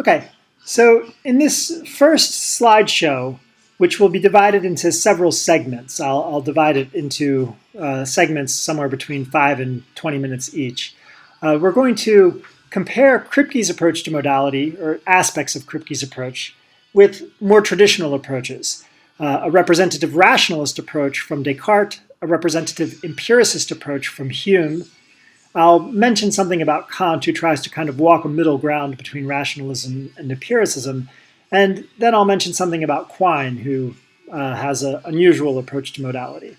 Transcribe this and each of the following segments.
Okay, so in this first slideshow, which will be divided into several segments, I'll divide it into segments somewhere between 5 and 20 minutes each. We're going to compare Kripke's approach to modality, or aspects of Kripke's approach, with more traditional approaches. A representative rationalist approach from Descartes, a representative empiricist approach from Hume. I'll mention something about Kant, who tries to kind of walk a middle ground between rationalism and empiricism, and then I'll mention something about Quine, who has an unusual approach to modality.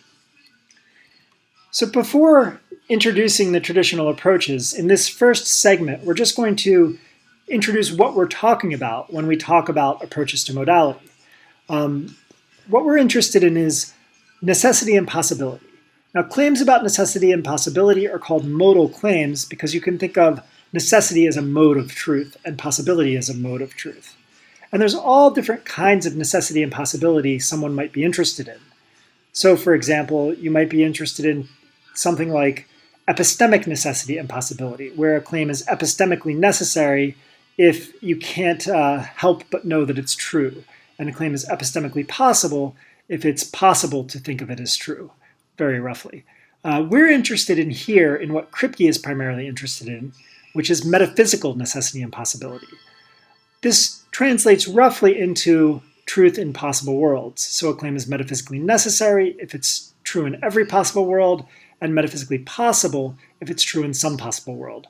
So before introducing the traditional approaches, in this first segment, we're just going to introduce what we're talking about when we talk about approaches to modality. What we're interested in is necessity and possibility. Now, claims about necessity and possibility are called modal claims because you can think of necessity as a mode of truth and possibility as a mode of truth. And there's all different kinds of necessity and possibility someone might be interested in. So, for example, you might be interested in something like epistemic necessity and possibility, where a claim is epistemically necessary if you can't help but know that it's true. And a claim is epistemically possible if it's possible to think of it as true, very roughly. We're interested in here in what Kripke is primarily interested in, which is metaphysical necessity and possibility. This translates roughly into truth in possible worlds. So a claim is metaphysically necessary if it's true in every possible world, and metaphysically possible if it's true in some possible world.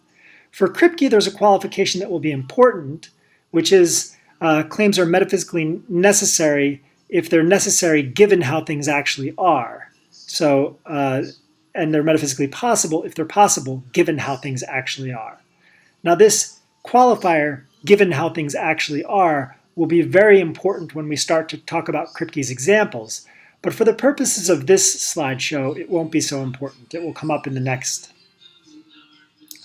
For Kripke, there's a qualification that will be important, which is claims are metaphysically necessary if they're necessary given how things actually are. So, and they're metaphysically possible if they're possible given how things actually are. Now this qualifier, given how things actually are, will be very important when we start to talk about Kripke's examples. But for the purposes of this slideshow, it won't be so important. It will come up in the next.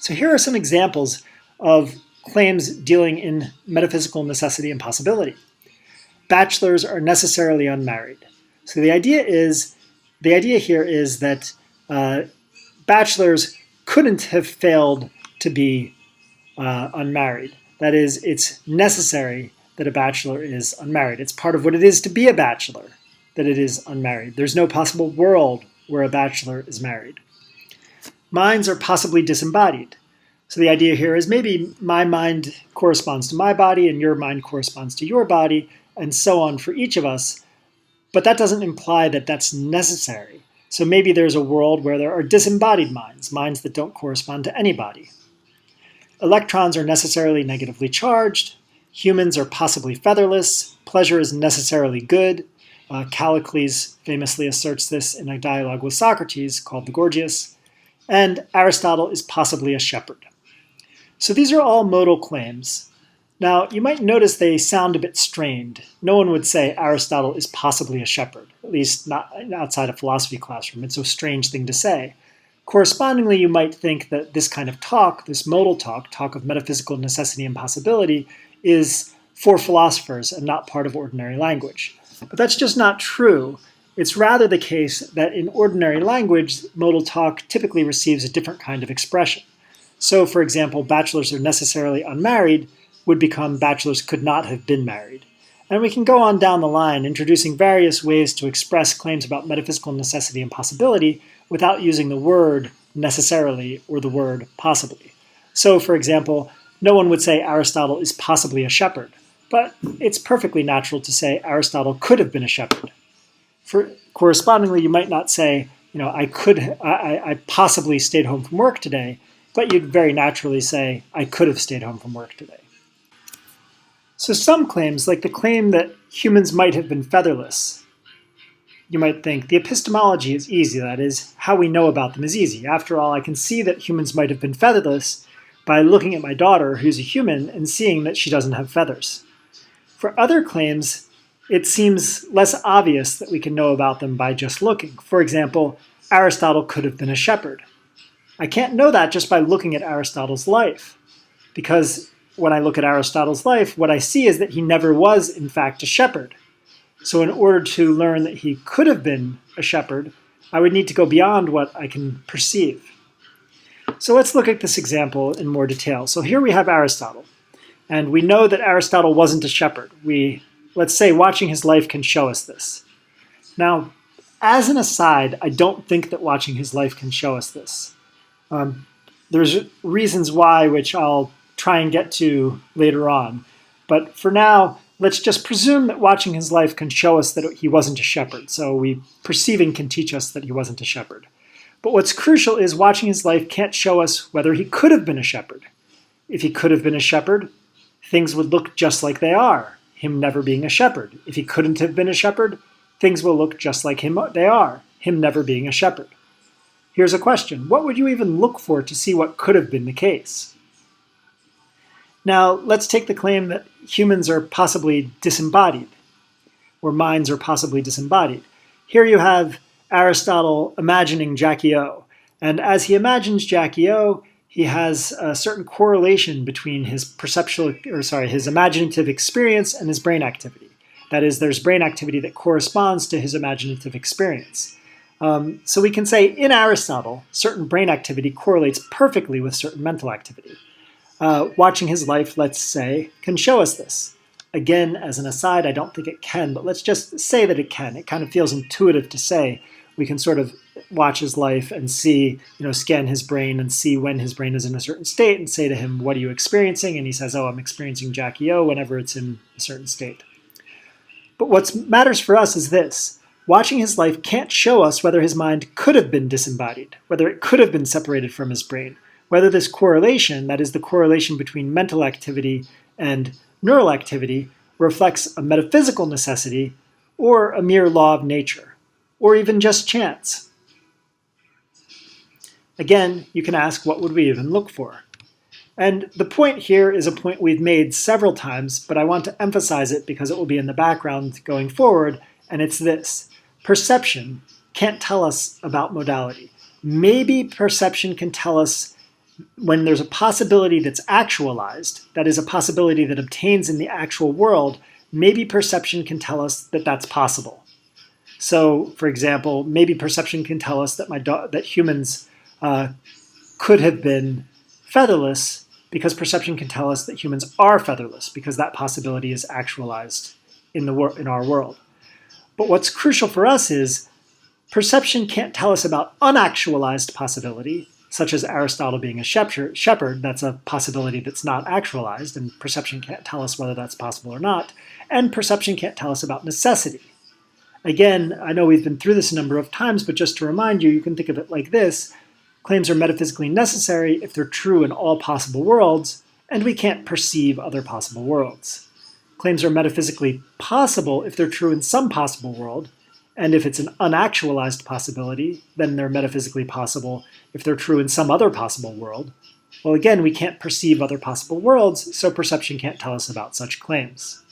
So here are some examples of claims dealing in metaphysical necessity and possibility. Bachelors are necessarily unmarried. So the idea here is that bachelors couldn't have failed to be unmarried. That is, it's necessary that a bachelor is unmarried. It's part of what it is to be a bachelor that it is unmarried. There's no possible world where a bachelor is married. Minds are possibly disembodied. So the idea here is maybe my mind corresponds to my body and your mind corresponds to your body, and so on for each of us. But that doesn't imply that that's necessary. So maybe there's a world where there are disembodied minds, minds that don't correspond to anybody. Electrons are necessarily negatively charged. Humans are possibly featherless. Pleasure is necessarily good. Callicles famously asserts this in a dialogue with Socrates called the Gorgias. And Aristotle is possibly a shepherd. So these are all modal claims. Now, you might notice they sound a bit strained. No one would say Aristotle is possibly a shepherd, at least not outside a philosophy classroom. It's a strange thing to say. Correspondingly, you might think that this kind of talk, this modal talk of metaphysical necessity and possibility, is for philosophers and not part of ordinary language. But that's just not true. It's rather the case that in ordinary language, modal talk typically receives a different kind of expression. So, for example, bachelors are necessarily unmarried would become bachelors could not have been married. And we can go on down the line, introducing various ways to express claims about metaphysical necessity and possibility without using the word necessarily or the word possibly. So, for example, no one would say Aristotle is possibly a shepherd, but it's perfectly natural to say Aristotle could have been a shepherd. Correspondingly, you might not say, I possibly stayed home from work today, but you'd very naturally say, I could have stayed home from work today. So some claims, like the claim that humans might have been featherless, you might think the epistemology is easy, that is, how we know about them is easy. After all, I can see that humans might have been featherless by looking at my daughter, who's a human, and seeing that she doesn't have feathers. For other claims, it seems less obvious that we can know about them by just looking. For example, Aristotle could have been a shepherd. I can't know that just by looking at Aristotle's life, because when I look at Aristotle's life, what I see is that he never was, in fact, a shepherd. So in order to learn that he could have been a shepherd, I would need to go beyond what I can perceive. So let's look at this example in more detail. So here we have Aristotle. And we know that Aristotle wasn't a shepherd. Let's say watching his life can show us this. Now, as an aside, I don't think that watching his life can show us this. There's reasons why, which I'll try and get to later on. But for now, let's just presume that watching his life can show us that he wasn't a shepherd. So perceiving can teach us that he wasn't a shepherd. But what's crucial is watching his life can't show us whether he could have been a shepherd. If he could have been a shepherd, things would look just like they are, him never being a shepherd. If he couldn't have been a shepherd, things will look just like they are, him never being a shepherd. Here's a question. What would you even look for to see what could have been the case? Now, let's take the claim that humans are possibly disembodied, or minds are possibly disembodied. Here you have Aristotle imagining Jackie O. And as he imagines Jackie O, he has a certain correlation between his his imaginative experience and his brain activity. That is, there's brain activity that corresponds to his imaginative experience. So we can say in Aristotle, certain brain activity correlates perfectly with certain mental activity. Watching his life, let's say, can show us this. Again, as an aside, I don't think it can, but let's just say that it can. It kind of feels intuitive to say. We can sort of watch his life and see, scan his brain and see when his brain is in a certain state and say to him, what are you experiencing? And he says, oh, I'm experiencing Jackie O whenever it's in a certain state. But what matters for us is this. Watching his life can't show us whether his mind could have been disembodied, whether it could have been separated from his brain, whether this correlation, that is the correlation between mental activity and neural activity, reflects a metaphysical necessity or a mere law of nature, or even just chance. Again, you can ask, what would we even look for? And the point here is a point we've made several times, but I want to emphasize it because it will be in the background going forward, and it's this. Perception can't tell us about modality. Maybe perception can tell us when there's a possibility that's actualized, that is a possibility that obtains in the actual world, maybe perception can tell us that that's possible. So, for example, maybe perception can tell us that humans could have been featherless because perception can tell us that humans are featherless because that possibility is actualized in our world. But what's crucial for us is perception can't tell us about unactualized possibility, such as Aristotle being a shepherd. That's a possibility that's not actualized, and perception can't tell us whether that's possible or not. And perception can't tell us about necessity. Again, I know we've been through this a number of times, but just to remind you, you can think of it like this. Claims are metaphysically necessary if they're true in all possible worlds, and we can't perceive other possible worlds. Claims are metaphysically possible if they're true in some possible world, and if it's an unactualized possibility, then they're metaphysically possible if they're true in some other possible world. Well, again, we can't perceive other possible worlds, so perception can't tell us about such claims.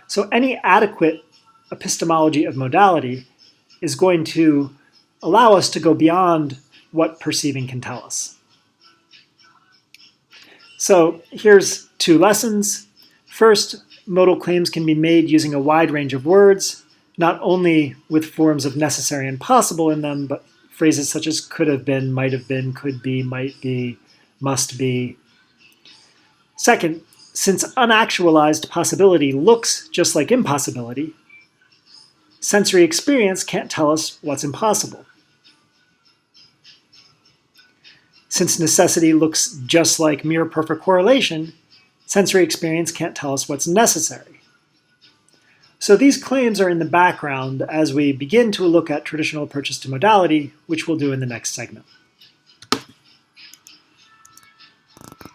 So any adequate epistemology of modality is going to allow us to go beyond what perceiving can tell us. So here's two lessons. First, modal claims can be made using a wide range of words, not only with forms of necessary and possible in them, but phrases such as could have been, might have been, could be, might be, must be. Second, since unactualized possibility looks just like impossibility, sensory experience can't tell us what's impossible. Since necessity looks just like mere perfect correlation, sensory experience can't tell us what's necessary. So these claims are in the background as we begin to look at traditional approaches to modality, which we'll do in the next segment.